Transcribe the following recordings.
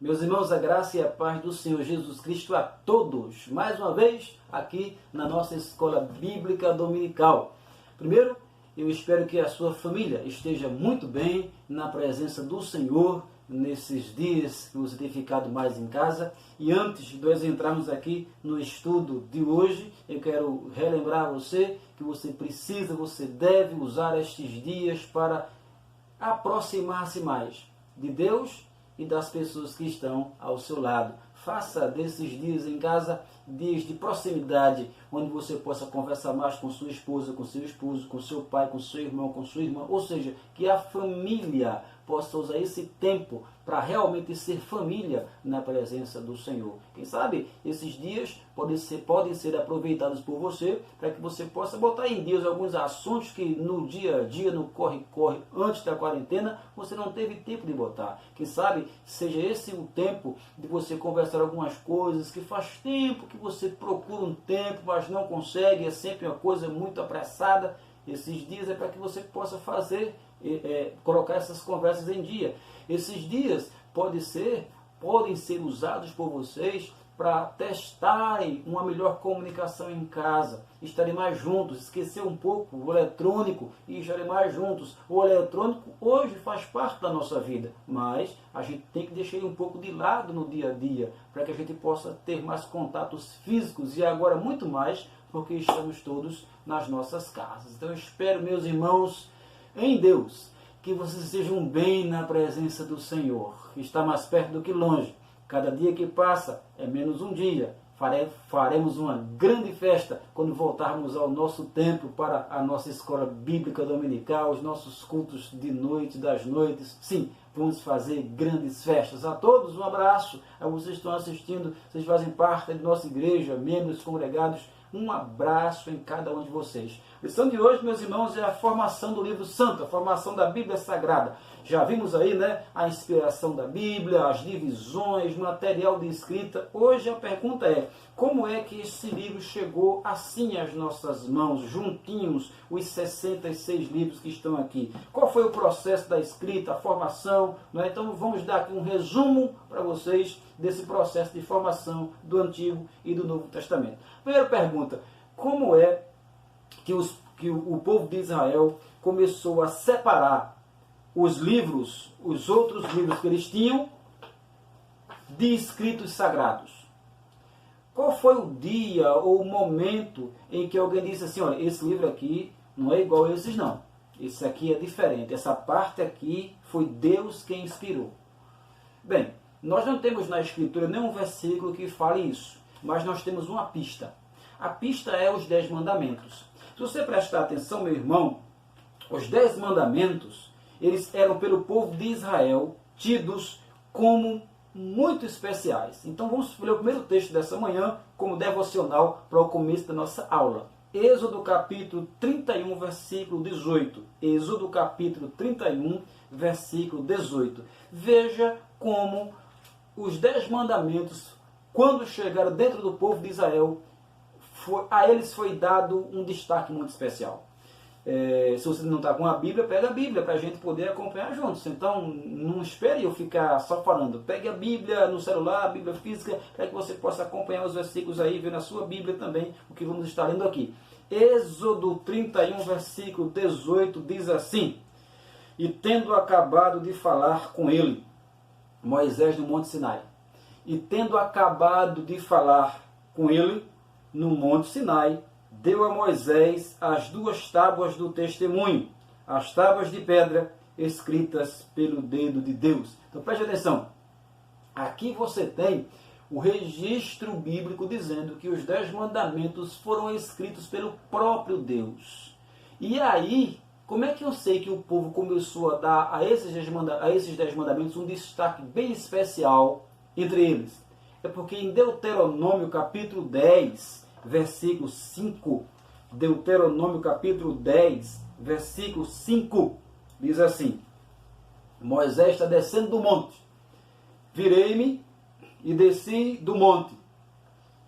Meus irmãos, a graça e a paz do Senhor Jesus Cristo a todos. Mais uma vez, aqui na nossa Escola Bíblica Dominical. Primeiro, eu espero que a sua família esteja muito bem na presença do Senhor nesses dias que você tem ficado mais em casa. E antes de nós entrarmos aqui no estudo de hoje, eu quero relembrar você que você precisa, você deve usar estes dias para aproximar-se mais de Deus e das pessoas que estão ao seu lado. Faça desses dias em casa dias de proximidade, onde você possa conversar mais com sua esposa, com seu esposo, com seu pai, com seu irmão, com sua irmã. Ou seja, que a família possa usar esse tempo para realmente ser família na presença do Senhor. Quem sabe esses dias podem ser aproveitados por você para que você possa botar em Deus alguns assuntos que no dia a dia, no corre-corre, antes da quarentena, você não teve tempo de botar. Quem sabe seja esse o tempo de você conversar algumas coisas que faz tempo que você procura um tempo, mas não consegue, é sempre uma coisa muito apressada. Esses dias é para que você possa colocar essas conversas em dia. Esses dias podem ser usados por vocês para testarem uma melhor comunicação em casa, estarem mais juntos, esquecer um pouco o eletrônico e estarem mais juntos. O eletrônico hoje faz parte da nossa vida, mas a gente tem que deixar ele um pouco de lado no dia a dia, para que a gente possa ter mais contatos físicos e agora muito mais, porque estamos todos nas nossas casas. Então eu espero, meus irmãos, em Deus, que vocês estejam bem na presença do Senhor, que está mais perto do que longe. Cada dia que passa é menos um dia. Faremos uma grande festa quando voltarmos ao nosso templo para a nossa escola bíblica dominical, os nossos cultos de noite, das noites. Sim, vamos fazer grandes festas. A todos um abraço. A vocês que estão assistindo, vocês fazem parte da nossa igreja, membros congregados. Um abraço em cada um de vocês. A lição de hoje, meus irmãos, é a formação do livro santo, a formação da Bíblia Sagrada. Já vimos aí, a inspiração da Bíblia, as divisões, material de escrita. Hoje a pergunta é, como é que esse livro chegou assim às nossas mãos, juntinhos, os 66 livros que estão aqui? Qual foi o processo da escrita, a formação? Então vamos dar aqui um resumo para vocês desse processo de formação do Antigo e do Novo Testamento. Primeira pergunta, como é que o povo de Israel começou a separar os livros, os outros livros que eles tinham, de escritos sagrados? Qual foi o dia ou o momento em que alguém disse assim, olha, esse livro aqui não é igual a esses não, esse aqui é diferente, essa parte aqui foi Deus quem inspirou? Bem, nós não temos na Escritura nenhum versículo que fale isso, mas nós temos uma pista. A pista é os 10 mandamentos. Se você prestar atenção, meu irmão, os 10 mandamentos, eles eram pelo povo de Israel tidos como muito especiais. Então vamos ler o primeiro texto dessa manhã como devocional para o começo da nossa aula. Êxodo capítulo 31, versículo 18. Êxodo capítulo 31, versículo 18. Veja como os 10 mandamentos, quando chegaram dentro do povo de Israel, a eles foi dado um destaque muito especial. Se você não está com a Bíblia, pega a Bíblia para a gente poder acompanhar juntos. Então, não espere eu ficar só falando. Pegue a Bíblia no celular, a Bíblia física, para que você possa acompanhar os versículos aí, ver na sua Bíblia também o que vamos estar lendo aqui. Êxodo 31, versículo 18, diz assim: E tendo acabado de falar com ele, Moisés no Monte Sinai, e tendo acabado de falar com ele no Monte Sinai, deu a Moisés as 2 tábuas do testemunho, as tábuas de pedra escritas pelo dedo de Deus. Então preste atenção, aqui você tem o registro bíblico dizendo que os 10 mandamentos foram escritos pelo próprio Deus. E aí, como é que eu sei que o povo começou a dar a esses 10 mandamentos um destaque bem especial entre eles? É porque em Deuteronômio capítulo 10, versículo 5, Deuteronômio capítulo 10, versículo 5, diz assim: Moisés está descendo do monte. Virei-me e desci do monte,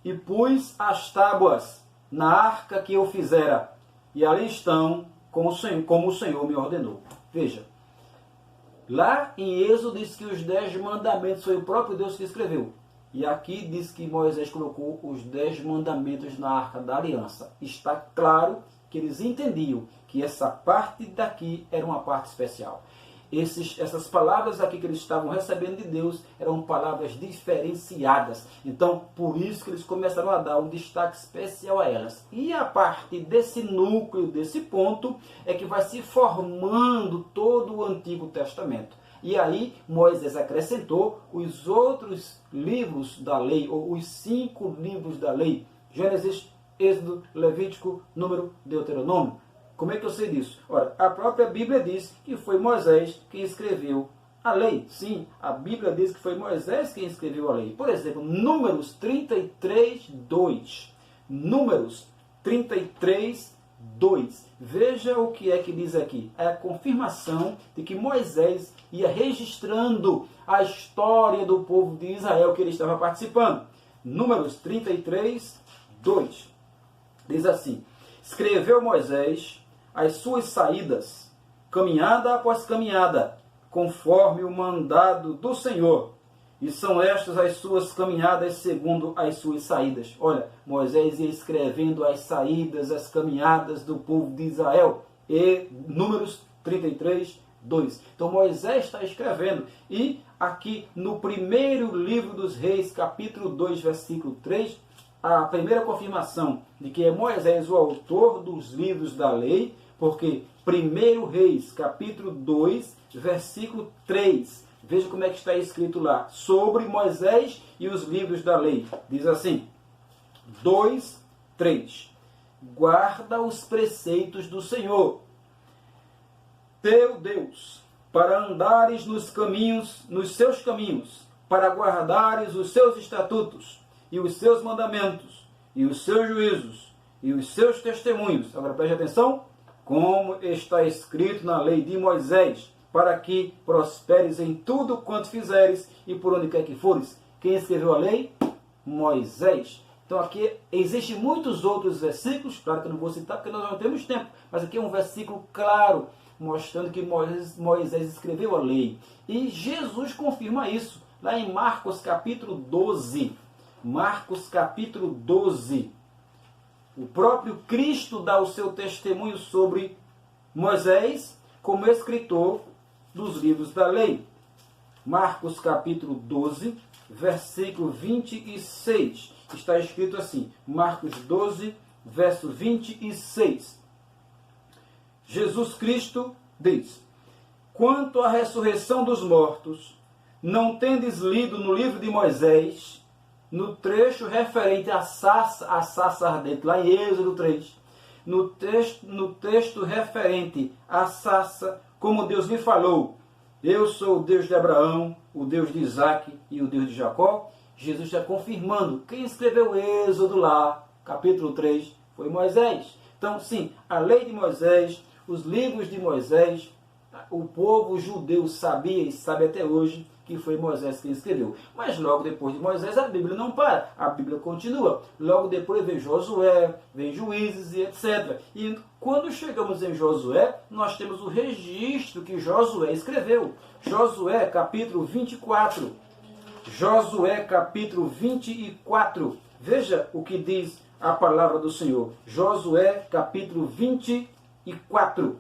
e pus as tábuas na arca que eu fizera, e ali estão como o Senhor me ordenou. Veja, Lá em Êxodo diz que os 10 mandamentos foi o próprio Deus que escreveu. E aqui diz que Moisés colocou os 10 mandamentos na Arca da Aliança. Está claro que eles entendiam que essa parte daqui era uma parte especial. Essas palavras aqui que eles estavam recebendo de Deus eram palavras diferenciadas. Então, por isso que eles começaram a dar um destaque especial a elas. E a partir desse núcleo, desse ponto, é que vai se formando todo o Antigo Testamento. E aí Moisés acrescentou os outros livros da lei, ou os 5 livros da lei: Gênesis, Êxodo, Levítico, Número, Deuteronômio. Como é que eu sei disso? Ora, a própria Bíblia diz que foi Moisés quem escreveu a lei. Sim, a Bíblia diz que foi Moisés quem escreveu a lei. Por exemplo, Números 33, 2. Números 33, 2. Veja o que é que diz aqui. É a confirmação de que Moisés ia registrando a história do povo de Israel que ele estava participando. Números 33, 2. Diz assim: escreveu Moisés as suas saídas, caminhada após caminhada, conforme o mandado do Senhor. E são estas as suas caminhadas segundo as suas saídas. Olha, Moisés ia escrevendo as saídas, as caminhadas do povo de Israel. E Números 33, 2. Então Moisés está escrevendo. E aqui no primeiro livro dos Reis, capítulo 2, versículo 3, a primeira confirmação de que é Moisés o autor dos livros da lei, porque 1 Reis, capítulo 2, versículo 3, veja como é que está escrito lá, sobre Moisés e os livros da lei. Diz assim, 2, 3, guarda os preceitos do Senhor, teu Deus, para andares nos seus caminhos, para guardares os seus estatutos, e os seus mandamentos, e os seus juízos, e os seus testemunhos. Agora preste atenção, como está escrito na lei de Moisés, para que prosperes em tudo quanto fizeres, e por onde quer que fores. Quem escreveu a lei? Moisés. Então aqui existem muitos outros versículos, claro que eu não vou citar porque nós não temos tempo, mas aqui é um versículo claro, mostrando que Moisés escreveu a lei. E Jesus confirma isso, lá em Marcos capítulo 12. Marcos capítulo 12. O próprio Cristo dá o seu testemunho sobre Moisés como escritor dos livros da lei. Marcos capítulo 12, versículo 26. Está escrito assim, Marcos 12, verso 26. Jesus Cristo diz: quanto à ressurreição dos mortos, não tendes lido no livro de Moisés, no trecho referente à sarça ardente, lá em Êxodo 3, no texto referente à sarça, como Deus lhe falou, eu sou o Deus de Abraão, o Deus de Isaac e o Deus de Jacó. Jesus está confirmando, quem escreveu Êxodo lá, capítulo 3, foi Moisés. Então, sim, a lei de Moisés, os livros de Moisés, o povo judeu sabia e sabe até hoje que foi Moisés quem escreveu. Mas logo depois de Moisés a Bíblia não para, a Bíblia continua. Logo depois vem Josué, vem Juízes e etc. E quando chegamos em Josué, nós temos o registro que Josué escreveu. Josué capítulo 24. Josué capítulo 24. Veja o que diz a palavra do Senhor. Josué capítulo 24.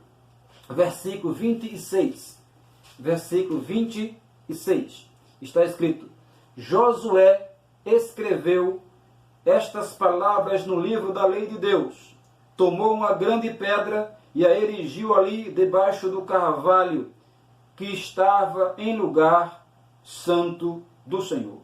Versículo 26. Versículo 26. Está escrito: Josué escreveu estas palavras no livro da lei de Deus. Tomou uma grande pedra e a erigiu ali debaixo do carvalho que estava em lugar santo do Senhor.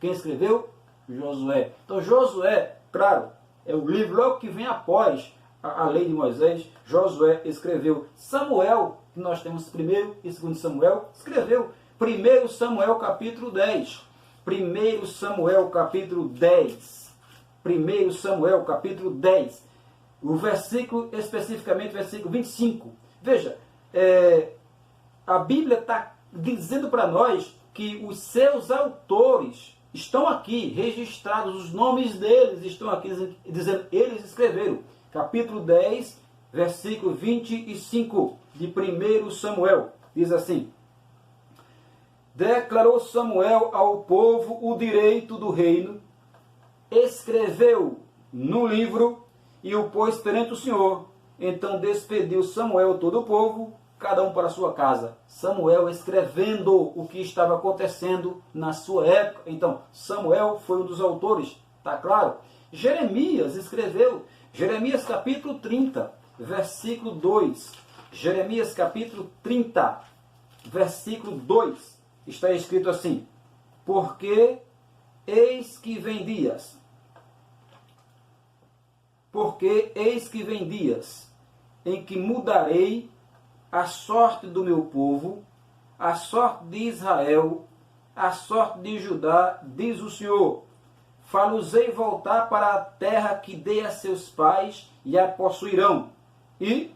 Quem escreveu? Josué. Então Josué, claro, é o livro logo que vem após a lei de Moisés. Josué escreveu. Samuel, que nós temos 1º e 2º Samuel, escreveu 1 Samuel capítulo 10. 1 Samuel capítulo 10. 1 Samuel capítulo 10. O versículo, especificamente versículo 25. Veja, a Bíblia está dizendo para nós que os seus autores estão aqui registrados, os nomes deles estão aqui dizendo, eles escreveram. Capítulo 10, versículo 25 de 1 Samuel. Diz assim: declarou Samuel ao povo o direito do reino, escreveu no livro e o pôs perante o Senhor. Então despediu Samuel todo o povo, cada um para a sua casa. Samuel escrevendo o que estava acontecendo na sua época. Então, Samuel foi um dos autores, está claro? Jeremias escreveu, Jeremias capítulo 30, versículo 2. Jeremias capítulo 30, versículo 2. Está escrito assim: porque eis que vem dias, em que mudarei a sorte do meu povo, a sorte de Israel, a sorte de Judá, diz o Senhor. Fá-los-ei voltar para a terra que dei a seus pais e a possuirão. E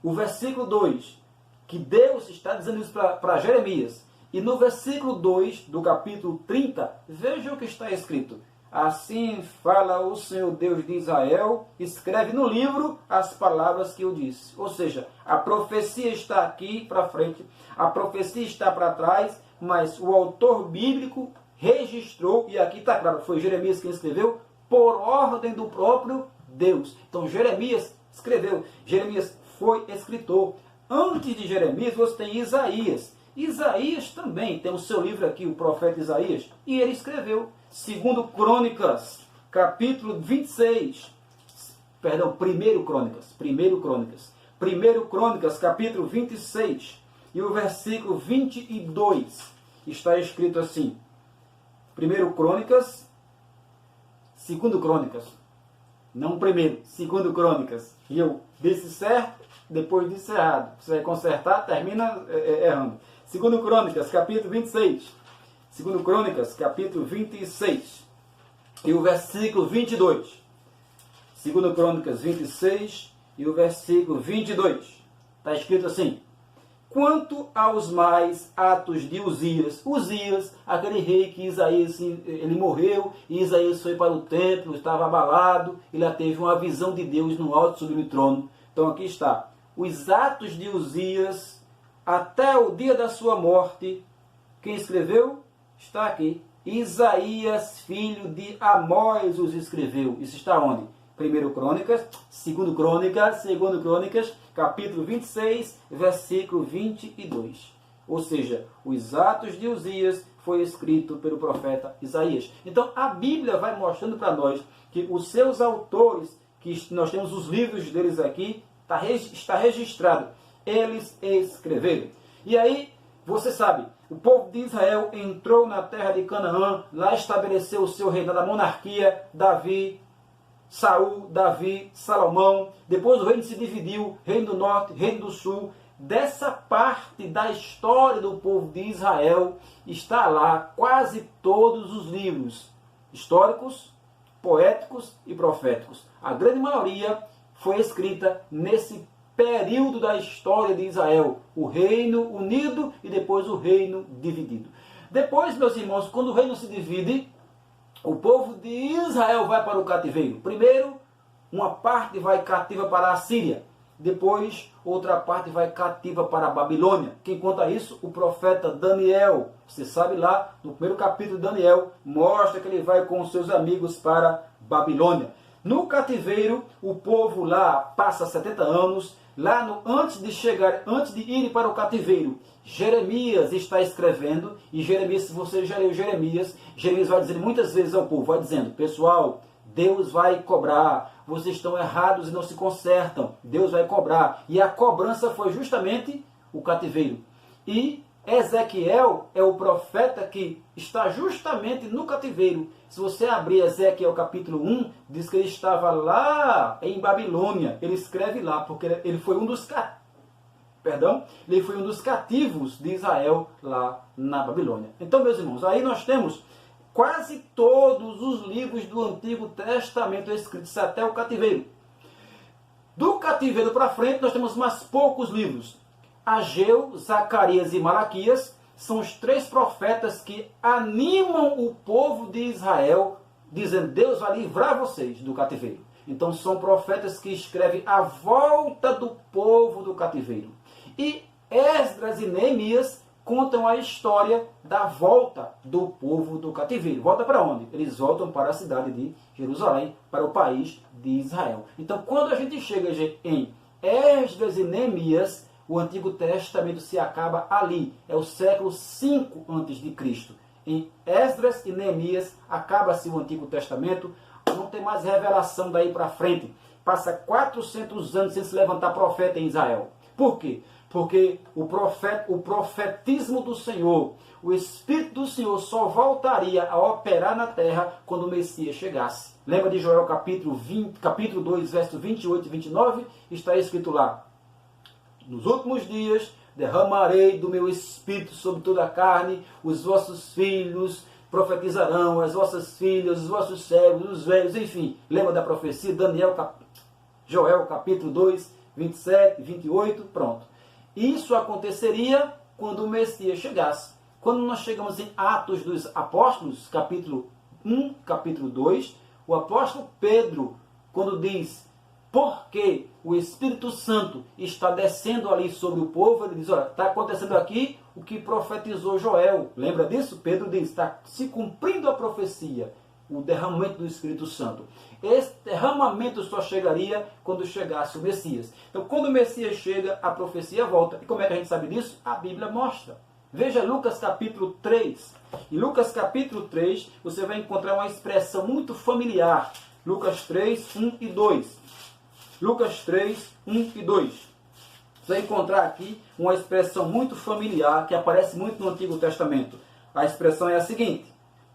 o versículo 2, que Deus está dizendo isso para Jeremias. E no versículo 2 do capítulo 30, veja o que está escrito. Assim fala o Senhor Deus de Israel, escreve no livro as palavras que eu disse. Ou seja, a profecia está aqui para frente, a profecia está para trás, mas o autor bíblico registrou, e aqui está claro, foi Jeremias quem escreveu, por ordem do próprio Deus. Então Jeremias escreveu, Jeremias foi escritor. Antes de Jeremias você tem Isaías. Isaías também tem o seu livro aqui, o profeta Isaías, e ele escreveu. Segundo Crônicas, capítulo 26, perdão, primeiro Crônicas, capítulo 26, e o versículo 22, está escrito assim, segundo Crônicas, não primeiro, segundo Crônicas, e eu disse certo, depois disse errado, você vai consertar, termina errando. Segundo Crônicas, capítulo 26, Segundo Crônicas, capítulo 26, e o versículo 22. Segundo Crônicas 26, e o versículo 22. Está escrito assim: quanto aos mais atos de Uzias, aquele rei que Isaías, ele morreu, e Isaías foi para o templo, estava abalado, ele já teve uma visão de Deus no alto sublime trono. Então aqui está, os atos de Uzias, até o dia da sua morte, quem escreveu? Está aqui. Isaías, filho de Amós, os escreveu. Isso está onde? Segundo Crônicas, capítulo 26, versículo 22. Ou seja, os atos de Uzias foi escrito pelo profeta Isaías. Então a Bíblia vai mostrando para nós que os seus autores, que nós temos os livros deles aqui, está registrado. Eles escreveram. E aí, você sabe, o povo de Israel entrou na terra de Canaã, lá estabeleceu o seu reinado, a monarquia, Davi, Saul, Davi, Salomão. Depois o reino se dividiu, reino do norte, reino do sul. Dessa parte da história do povo de Israel está lá quase todos os livros históricos, poéticos e proféticos. A grande maioria foi escrita nesse período da história de Israel, o reino unido e depois o reino dividido. Depois, meus irmãos, quando o reino se divide, o povo de Israel vai para o cativeiro. Primeiro, uma parte vai cativa para a Síria. Depois, outra parte vai cativa para a Babilônia. Quem conta isso? O profeta Daniel. Você sabe lá, no primeiro capítulo de Daniel, mostra que ele vai com os seus amigos para Babilônia. No cativeiro, o povo lá passa 70 anos. Antes de irem para o cativeiro, Jeremias está escrevendo, e Jeremias, se você já leu Jeremias vai dizer muitas vezes ao povo, vai dizendo, pessoal, Deus vai cobrar, vocês estão errados e não se consertam, Deus vai cobrar. E a cobrança foi justamente o cativeiro. E Ezequiel é o profeta que está justamente no cativeiro. Se você abrir Ezequiel capítulo 1, diz que ele estava lá em Babilônia. Ele escreve lá, porque ele foi um dos cativos de Israel lá na Babilônia. Então, meus irmãos, aí nós temos quase todos os livros do Antigo Testamento escritos até o cativeiro. Do cativeiro para frente, nós temos mais poucos livros. Ageu, Zacarias e Malaquias são os três profetas que animam o povo de Israel, dizendo, Deus vai livrar vocês do cativeiro. Então são profetas que escrevem a volta do povo do cativeiro. E Esdras e Neemias contam a história da volta do povo do cativeiro. Volta para onde? Eles voltam para a cidade de Jerusalém, para o país de Israel. Então, quando a gente chega em Esdras e Neemias, o Antigo Testamento se acaba ali. É o século 5 a.C. Em Esdras e Neemias acaba-se o Antigo Testamento. Não tem mais revelação daí para frente. Passa 400 anos sem se levantar profeta em Israel. Por quê? Porque o profetismo do Senhor, o Espírito do Senhor só voltaria a operar na terra quando o Messias chegasse. Lembra de Joel capítulo 2, versos 28 e 29? Está escrito lá: nos últimos dias derramarei do meu Espírito sobre toda a carne, os vossos filhos profetizarão, as vossas filhas, os vossos servos, os velhos, enfim. Lembra da profecia? Joel capítulo 2, 27, 28, pronto. Isso aconteceria quando o Messias chegasse. Quando nós chegamos em Atos dos Apóstolos, capítulo 1, capítulo 2, o apóstolo Pedro, quando diz porque o Espírito Santo está descendo ali sobre o povo, ele diz, olha, está acontecendo aqui o que profetizou Joel. Lembra disso? Pedro diz, está se cumprindo a profecia, o derramamento do Espírito Santo. Esse derramamento só chegaria quando chegasse o Messias. Então, quando o Messias chega, a profecia volta. E como é que a gente sabe disso? A Bíblia mostra. Veja Lucas capítulo 3. Em Lucas capítulo 3, você vai encontrar uma expressão muito familiar. Lucas 3, 1 e 2. Lucas 3, 1 e 2. Você vai encontrar aqui uma expressão muito familiar que aparece muito no Antigo Testamento. A expressão é a seguinte.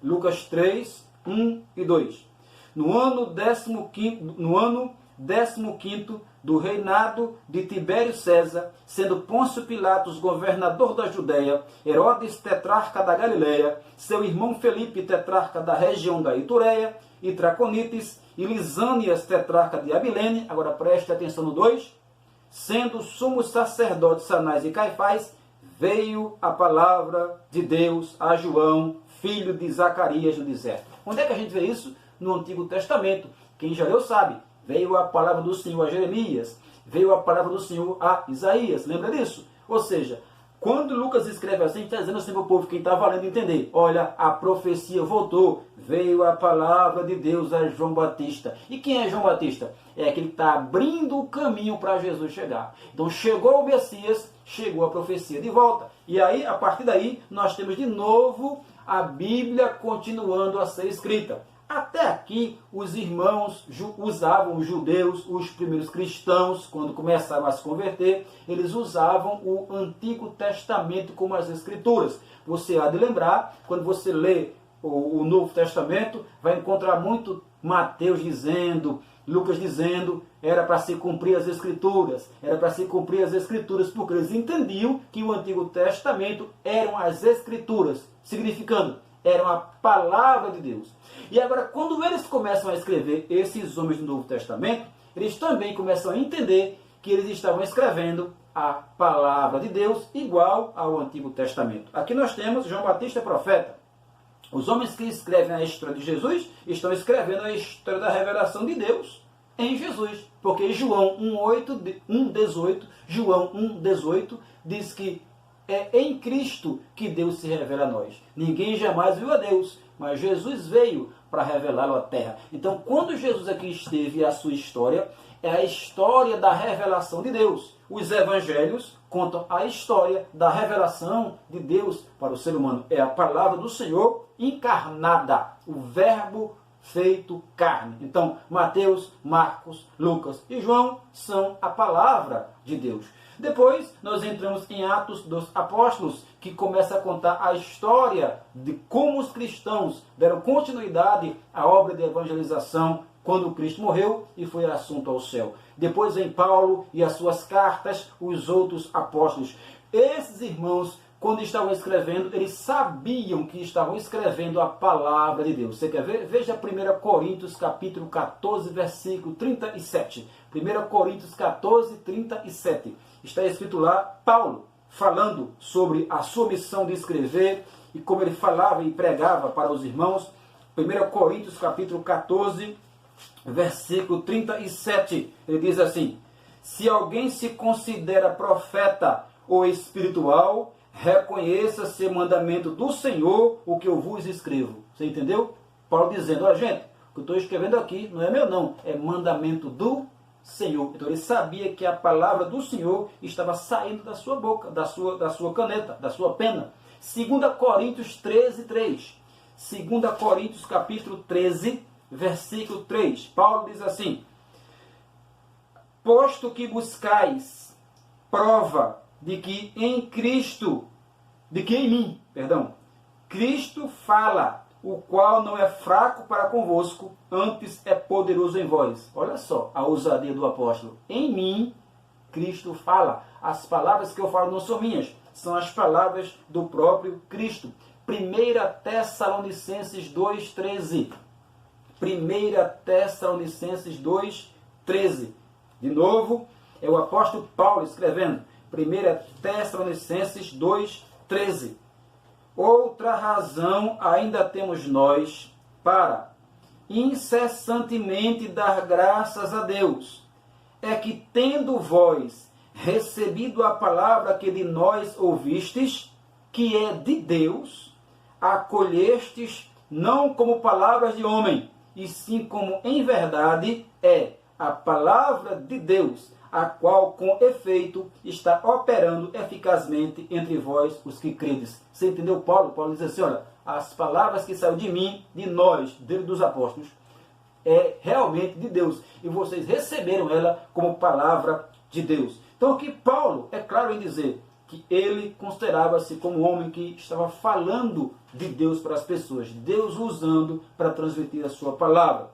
Lucas 3, 1 e 2. No ano 15º do reinado de Tibério César, sendo Pôncio Pilatos governador da Judéia, Herodes tetrarca da Galileia, seu irmão Felipe tetrarca da região da Itureia e Traconites, e Lisânias tetrarca de Abilene, agora preste atenção no 2, sendo sumos sacerdotes Anás e Caifás, veio a palavra de Deus a João, filho de Zacarias, no deserto. Onde é que a gente vê isso? No Antigo Testamento. Quem já leu sabe. Veio a palavra do Senhor a Jeremias, veio a palavra do Senhor a Isaías. Lembra disso? Ou seja, quando Lucas escreve assim, está dizendo assim para o povo, quem está valendo entender, olha, a profecia voltou, veio a palavra de Deus a João Batista. E quem é João Batista? É aquele que está abrindo o caminho para Jesus chegar. Então chegou o Messias, chegou a profecia de volta. E aí, a partir daí, nós temos de novo a Bíblia continuando a ser escrita. Até aqui, os irmãos usavam, os judeus, os primeiros cristãos, quando começaram a se converter, eles usavam o Antigo Testamento como as Escrituras. Você há de lembrar, quando você lê o Novo Testamento, vai encontrar muito Mateus dizendo, Lucas dizendo, era para se cumprir as Escrituras, era para se cumprir as Escrituras, porque eles entendiam que o Antigo Testamento eram as Escrituras, significando, eram a palavra de Deus. E agora, quando eles começam a escrever, esses homens do Novo Testamento, eles também começam a entender que eles estavam escrevendo a palavra de Deus igual ao Antigo Testamento. Aqui nós temos João Batista, profeta. Os homens que escrevem a história de Jesus estão escrevendo a história da revelação de Deus em Jesus. Porque João 1,18 diz que é em Cristo que Deus se revela a nós. Ninguém jamais viu a Deus, mas Jesus veio para revelá-lo à terra. Então, quando Jesus aqui esteve, a sua história é a história da revelação de Deus. Os evangelhos contam a história da revelação de Deus para o ser humano. É a palavra do Senhor encarnada, o verbo feito carne. Então, Mateus, Marcos, Lucas e João são a palavra de Deus. Depois, nós entramos em Atos dos Apóstolos, que começa a contar a história de como os cristãos deram continuidade à obra de evangelização quando Cristo morreu e foi assunto ao céu. Depois vem Paulo e as suas cartas, os outros apóstolos. Esses irmãos, quando estavam escrevendo, eles sabiam que estavam escrevendo a palavra de Deus. Você quer ver? Veja 1 Coríntios capítulo 14, versículo 37. 1 Coríntios 14, 37. Está escrito lá, Paulo, falando sobre a sua missão de escrever e como ele falava e pregava para os irmãos. 1 Coríntios capítulo 14, versículo 37. Ele diz assim, se alguém se considera profeta ou espiritual, reconheça ser mandamento do Senhor o que eu vos escrevo. Você entendeu? Paulo dizendo, olha gente, o que eu estou escrevendo aqui não é meu não, é mandamento do Senhor. Então ele sabia que a palavra do Senhor estava saindo da sua boca, da sua caneta, da sua pena. 2 Coríntios 13, 3. 2 Coríntios capítulo 13, versículo 3. Paulo diz assim, posto que buscais prova de que em mim, Cristo fala, o qual não é fraco para convosco, antes é poderoso em vós. Olha só a ousadia do apóstolo. Em mim, Cristo fala. As palavras que eu falo não são minhas, são as palavras do próprio Cristo. 1 Tessalonicenses 2,13. 1 Tessalonicenses 2,13. De novo, é o apóstolo Paulo escrevendo. 1 Tessalonicenses 2,13. Outra razão ainda temos nós para incessantemente dar graças a Deus, é que tendo vós recebido a palavra que de nós ouvistes, que é de Deus, acolhestes não como palavras de homem, e sim como em verdade é a palavra de Deus, a qual com efeito está operando eficazmente entre vós os que credes. Você entendeu, Paulo? Paulo diz assim, olha, as palavras que saíram de mim, de nós, dos apóstolos, é realmente de Deus. E vocês receberam ela como palavra de Deus. Então aqui Paulo é claro em dizer que ele considerava-se como um homem que estava falando de Deus para as pessoas, Deus usando para transmitir a sua palavra.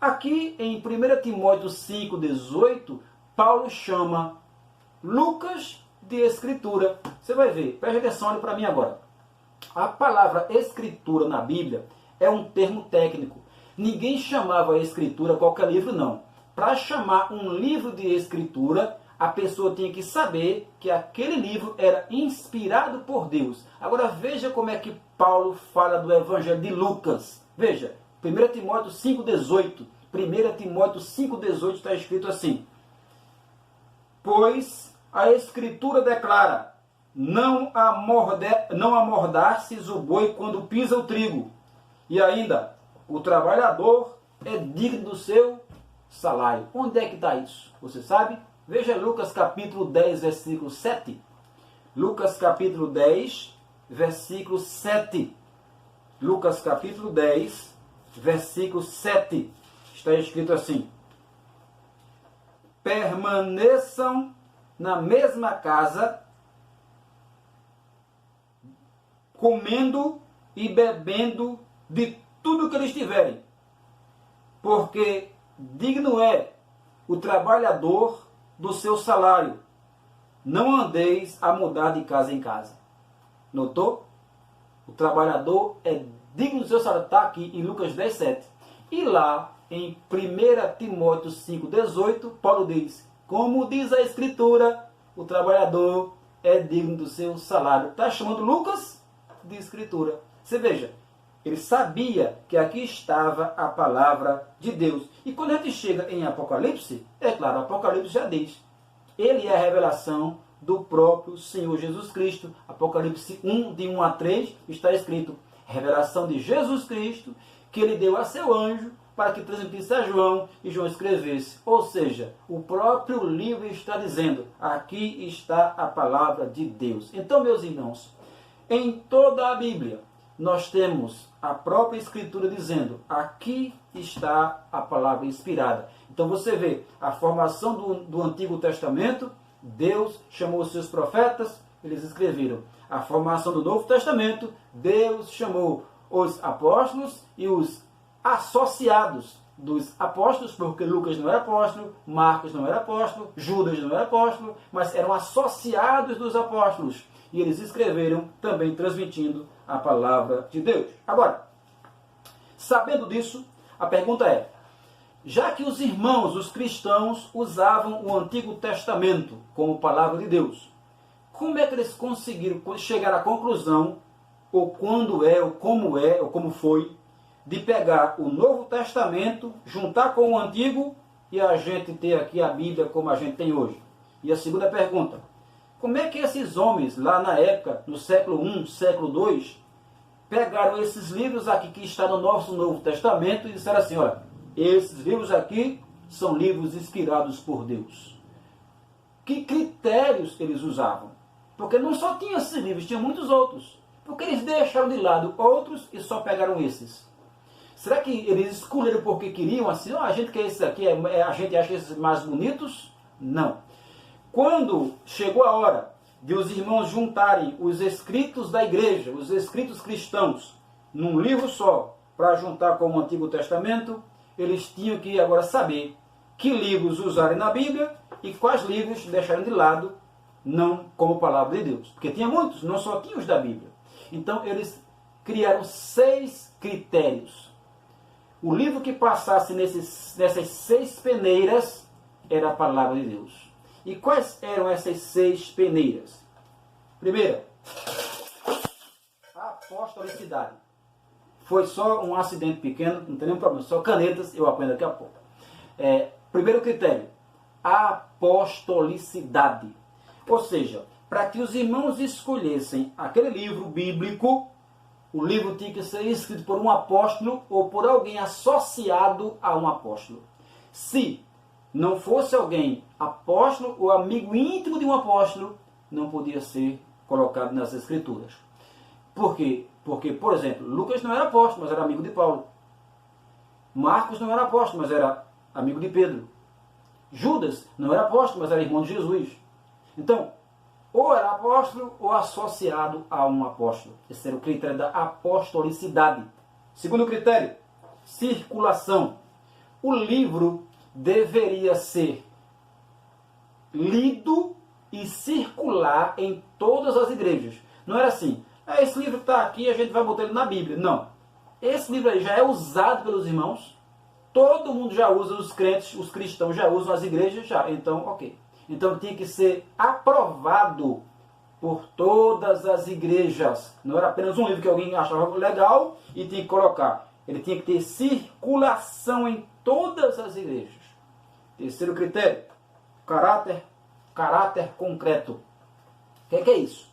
Aqui em 1 Timóteo 5,18, Paulo chama Lucas de escritura. Você vai ver, preste atenção, olha para mim agora. A palavra escritura na Bíblia é um termo técnico. Ninguém chamava a escritura qualquer livro, não. Para chamar um livro de escritura, a pessoa tinha que saber que aquele livro era inspirado por Deus. Agora veja como é que Paulo fala do Evangelho de Lucas. Veja, 1 Timóteo 5,18. 1 Timóteo 5,18 está escrito assim. Pois a Escritura declara, não amordaces o boi quando pisa o trigo. E ainda, o trabalhador é digno do seu salário. Onde é que está isso? Você sabe? Veja Lucas capítulo 10, versículo 7. Lucas capítulo 10, versículo 7. Lucas capítulo 10, versículo 7. Está escrito assim. Permaneçam na mesma casa, comendo e bebendo de tudo que eles tiverem, porque digno é o trabalhador do seu salário. Não andeis a mudar de casa em casa. Notou? O trabalhador é digno do seu salário. Está aqui em Lucas 10, 7. E lá em 1 Timóteo 5,18, Paulo diz, como diz a Escritura, o trabalhador é digno do seu salário. Está chamando Lucas de Escritura. Você veja, ele sabia que aqui estava a palavra de Deus. E quando a gente chega em Apocalipse, é claro, Apocalipse já diz, ele é a revelação do próprio Senhor Jesus Cristo. Apocalipse 1, de 1 a 3, está escrito, revelação de Jesus Cristo, que ele deu a seu anjo, para que transmitisse a João e João escrevesse. Ou seja, o próprio livro está dizendo, aqui está a palavra de Deus. Então, meus irmãos, em toda a Bíblia, nós temos a própria Escritura dizendo, aqui está a palavra inspirada. Então você vê, a formação do Antigo Testamento, Deus chamou os seus profetas, eles escreveram. A formação do Novo Testamento, Deus chamou os apóstolos e os associados dos apóstolos, porque Lucas não era apóstolo, Marcos não era apóstolo, Judas não era apóstolo, mas eram associados dos apóstolos. E eles escreveram também transmitindo a palavra de Deus. Agora, sabendo disso, a pergunta é, já que os irmãos, os cristãos, usavam o Antigo Testamento como palavra de Deus, como é que eles conseguiram chegar à conclusão, ou quando é, ou como foi, de pegar o Novo Testamento, juntar com o Antigo e a gente ter aqui a Bíblia como a gente tem hoje? E a segunda pergunta, Como é que esses homens, lá na época, no século I, século II, pegaram esses livros aqui que estão no nosso Novo Testamento e disseram assim, olha, esses livros aqui são livros inspirados por Deus. Que critérios eles usavam? Porque não só tinha esses livros, tinha muitos outros. Porque eles deixaram de lado outros e só pegaram esses. Será que eles escolheram porque queriam assim? Oh, a gente quer esses aqui, a gente acha esses mais bonitos? Não. Quando chegou a hora de os irmãos juntarem os escritos da igreja, os escritos cristãos, num livro só, para juntar com o Antigo Testamento, eles tinham que agora saber que livros usarem na Bíblia e quais livros deixaram de lado, não como palavra de Deus. Porque tinha muitos, não só tinha os da Bíblia. Então eles criaram 6 critérios. O livro que passasse nessas 6 peneiras era a palavra de Deus. E quais eram essas 6 peneiras? Primeira, a apostolicidade. Foi só um acidente pequeno, não tem nenhum problema, só canetas, eu aprendo daqui a pouco. Primeiro critério, a apostolicidade. Ou seja, para que os irmãos escolhessem aquele livro bíblico, o livro tinha que ser escrito por um apóstolo ou por alguém associado a um apóstolo. Se não fosse alguém apóstolo ou amigo íntimo de um apóstolo, não podia ser colocado nas Escrituras. Por quê? Porque, por exemplo, Lucas não era apóstolo, mas era amigo de Paulo. Marcos não era apóstolo, mas era amigo de Pedro. Judas não era apóstolo, mas era irmão de Jesus. Então, ou era apóstolo ou associado a um apóstolo. Esse era o critério da apostolicidade. Segundo critério, circulação. O livro deveria ser lido e circular em todas as igrejas. Não era assim, esse livro está aqui, a gente vai botar ele na Bíblia. Não. Esse livro aí já é usado pelos irmãos, todo mundo já usa, os crentes, os cristãos já usam, as igrejas já. Então, ok. Então tinha que ser aprovado por todas as igrejas. Não era apenas um livro que alguém achava legal e tinha que colocar. Ele tinha que ter circulação em todas as igrejas. Terceiro critério, caráter concreto. O que é isso?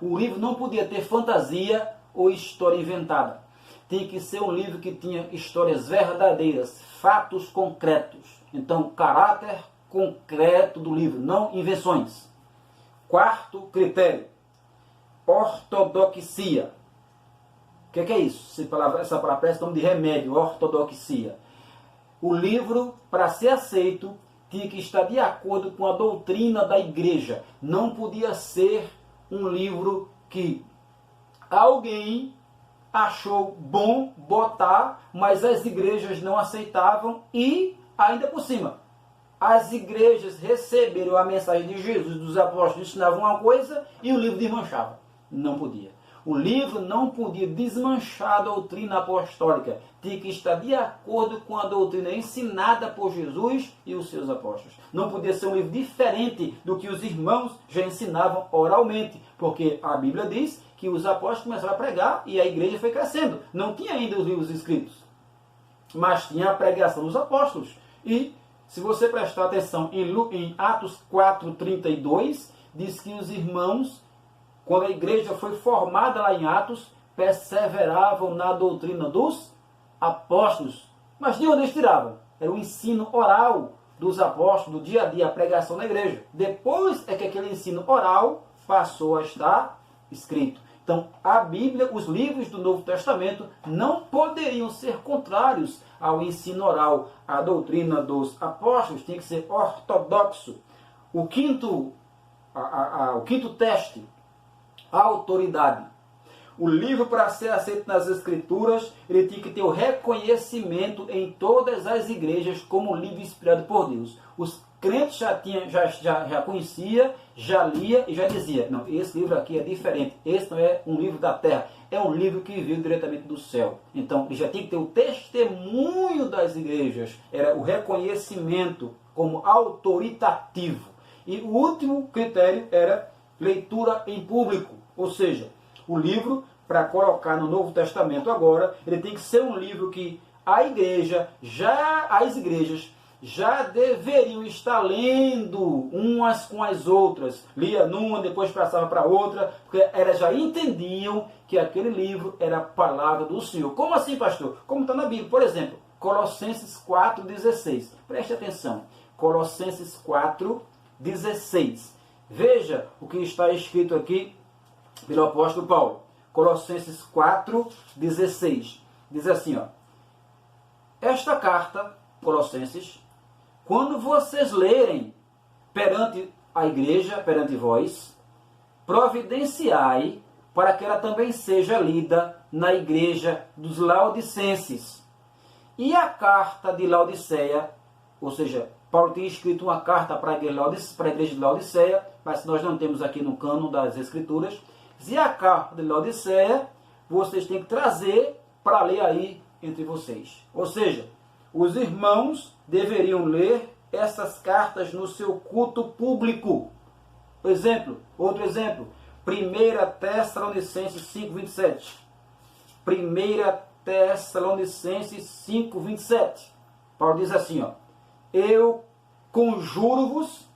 O livro não podia ter fantasia ou história inventada. Tinha que ser um livro que tinha histórias verdadeiras, fatos concretos. Então, caráter concreto do livro, não invenções. Quarto critério, ortodoxia. O que é isso? Essa palavra parece nome de remédio, ortodoxia. O livro, para ser aceito, tinha que estar de acordo com a doutrina da igreja. Não podia ser um livro que alguém achou bom botar, mas as igrejas não aceitavam e, ainda por cima, as igrejas receberam a mensagem de Jesus, dos apóstolos, ensinavam uma coisa e o livro desmanchava. Não podia. O livro não podia desmanchar a doutrina apostólica. Tinha que estar de acordo com a doutrina ensinada por Jesus e os seus apóstolos. Não podia ser um livro diferente do que os irmãos já ensinavam oralmente. Porque a Bíblia diz que os apóstolos começaram a pregar e a igreja foi crescendo. Não tinha ainda os livros escritos, mas tinha a pregação dos apóstolos. E se você prestar atenção em Atos 4:32, diz que os irmãos, quando a igreja foi formada lá em Atos, perseveravam na doutrina dos apóstolos. Mas de onde eles tiravam? Era o ensino oral dos apóstolos, do dia a dia, a pregação na igreja. Depois é que aquele ensino oral passou a estar escrito. Então, a Bíblia, os livros do Novo Testamento, não poderiam ser contrários ao ensino oral. A doutrina dos apóstolos tinha que ser ortodoxo. O quinto teste, a autoridade. O livro, para ser aceito nas Escrituras, ele tinha que ter o reconhecimento em todas as igrejas como livro inspirado por Deus. Os crentes já conhecia, já lia e já dizia, não, esse livro aqui é diferente, esse não é um livro da terra, é um livro que veio diretamente do céu. Então, ele já tinha que ter o testemunho das igrejas, era o reconhecimento como autoritativo. E o último critério era leitura em público, ou seja, o livro, para colocar no Novo Testamento agora, ele tem que ser um livro que as igrejas já deveriam estar lendo umas com as outras. Lia numa, depois passava para outra, porque elas já entendiam que aquele livro era a palavra do Senhor. Como assim, pastor? Como está na Bíblia. Por exemplo, Colossenses 4,16. Preste atenção. Colossenses 4,16. Veja o que está escrito aqui pelo apóstolo Paulo. Colossenses 4,16. Diz assim, ó. Esta carta, Colossenses, quando vocês lerem perante a igreja, perante vós, providenciai para que ela também seja lida na igreja dos Laodicenses. E a carta de Laodiceia, ou seja, Paulo tinha escrito uma carta para a igreja de Laodiceia, mas nós não temos aqui no cânon das Escrituras. E a carta de Laodiceia, vocês têm que trazer para ler aí entre vocês. Ou seja, os irmãos deveriam ler essas cartas no seu culto público. Outro exemplo, 1 Tessalonicenses 5,27. 1 Tessalonicenses 5,27. Paulo diz assim, ó, eu conjuro-vos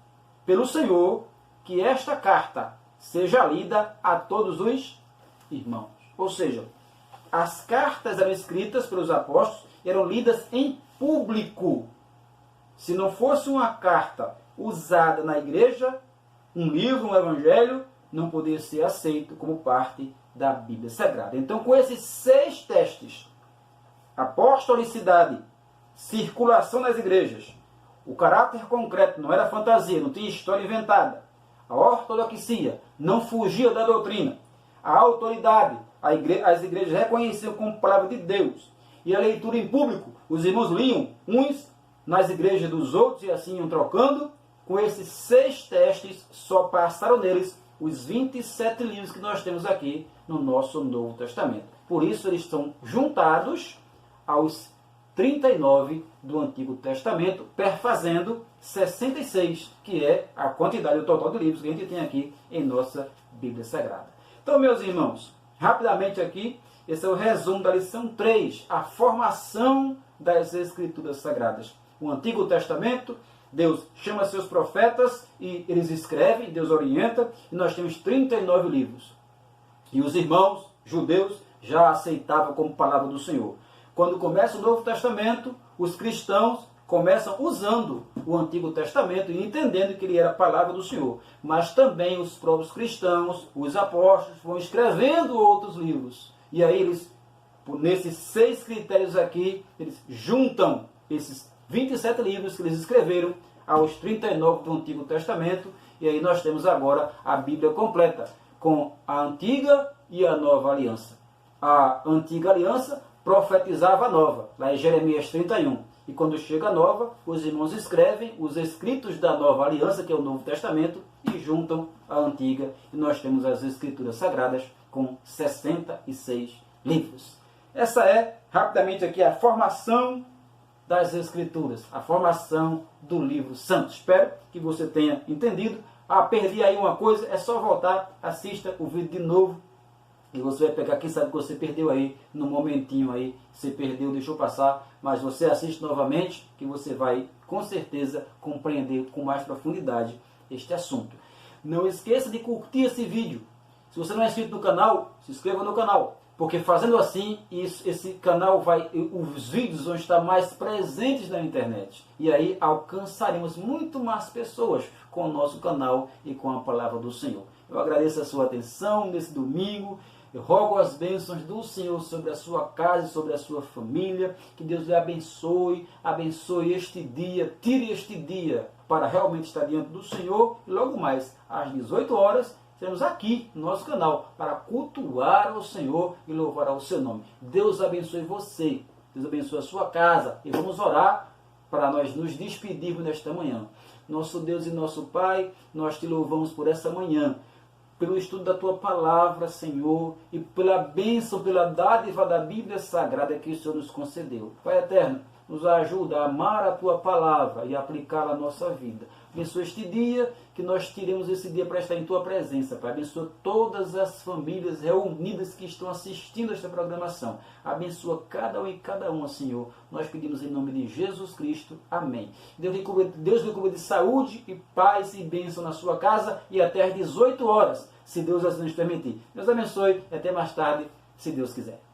pelo Senhor que esta carta seja lida a todos os irmãos. Ou seja, as cartas eram escritas pelos apóstolos, eram lidas em público. Se não fosse uma carta usada na igreja, um livro, um evangelho, não poderia ser aceito como parte da Bíblia Sagrada. Então, com esses 6 testes, apostolicidade, circulação nas igrejas, o caráter concreto, não era fantasia, não tinha história inventada, a ortodoxia, não fugia da doutrina, a autoridade, as igrejas reconheciam como palavra de Deus, e a leitura em público, os irmãos liam uns nas igrejas dos outros e assim iam trocando. Com esses 6 testes, só passaram neles os 27 livros que nós temos aqui no nosso Novo Testamento. Por isso eles estão juntados aos 39 do Antigo Testamento, perfazendo 66, que é a quantidade total de livros que a gente tem aqui em nossa Bíblia Sagrada. Então, meus irmãos, rapidamente aqui, esse é o resumo da lição 3, a formação das Escrituras Sagradas. O Antigo Testamento, Deus chama seus profetas e eles escrevem, Deus orienta, e nós temos 39 livros. E os irmãos judeus já aceitavam como palavra do Senhor. Quando começa o Novo Testamento, os cristãos começam usando o Antigo Testamento e entendendo que ele era a palavra do Senhor. Mas também os próprios cristãos, os apóstolos, vão escrevendo outros livros. E aí eles, nesses 6 critérios aqui, eles juntam esses 27 livros que eles escreveram aos 39 do Antigo Testamento. E aí nós temos agora a Bíblia completa, com a Antiga e a Nova Aliança. A Antiga Aliança profetizava a Nova, lá em Jeremias 31. E quando chega a Nova, os irmãos escrevem os escritos da Nova Aliança, que é o Novo Testamento, e juntam a Antiga. E nós temos as Escrituras Sagradas com 66 livros. Essa é, rapidamente aqui, a formação das Escrituras, a formação do livro santo. Espero que você tenha entendido. Perdi aí uma coisa, é só voltar, assista o vídeo de novo, e você vai pegar, quem sabe que você perdeu aí, no momentinho aí, você perdeu, deixou passar, mas você assiste novamente, que você vai, com certeza, compreender com mais profundidade este assunto. Não esqueça de curtir esse vídeo. Se você não é inscrito no canal, se inscreva no canal, porque fazendo assim, esse canal os vídeos vão estar mais presentes na internet. E aí alcançaremos muito mais pessoas com o nosso canal e com a palavra do Senhor. Eu agradeço a sua atenção nesse domingo. Eu rogo as bênçãos do Senhor sobre a sua casa e sobre a sua família. Que Deus lhe abençoe, abençoe este dia, tire este dia para realmente estar diante do Senhor. E logo mais, às 18 horas, estaremos aqui no nosso canal para cultuar ao Senhor e louvar ao seu nome. Deus abençoe você, Deus abençoe a sua casa. E vamos orar para nós nos despedirmos nesta manhã. Nosso Deus e nosso Pai, nós te louvamos por essa manhã, pelo estudo da Tua Palavra, Senhor, e pela bênção, pela dádiva da Bíblia Sagrada que o Senhor nos concedeu. Pai eterno, nos ajuda a amar a Tua Palavra e aplicá-la à nossa vida. Abençoa este dia, que nós tiremos esse dia para estar em Tua presença, Pai. Abençoa todas as famílias reunidas que estão assistindo esta programação. Abençoa cada um e cada uma, Senhor. Nós pedimos em nome de Jesus Cristo. Amém. Deus lhe cubra de saúde e paz e bênção na sua casa e até às 18 horas, se Deus assim nos permitir. Deus abençoe e até mais tarde, se Deus quiser.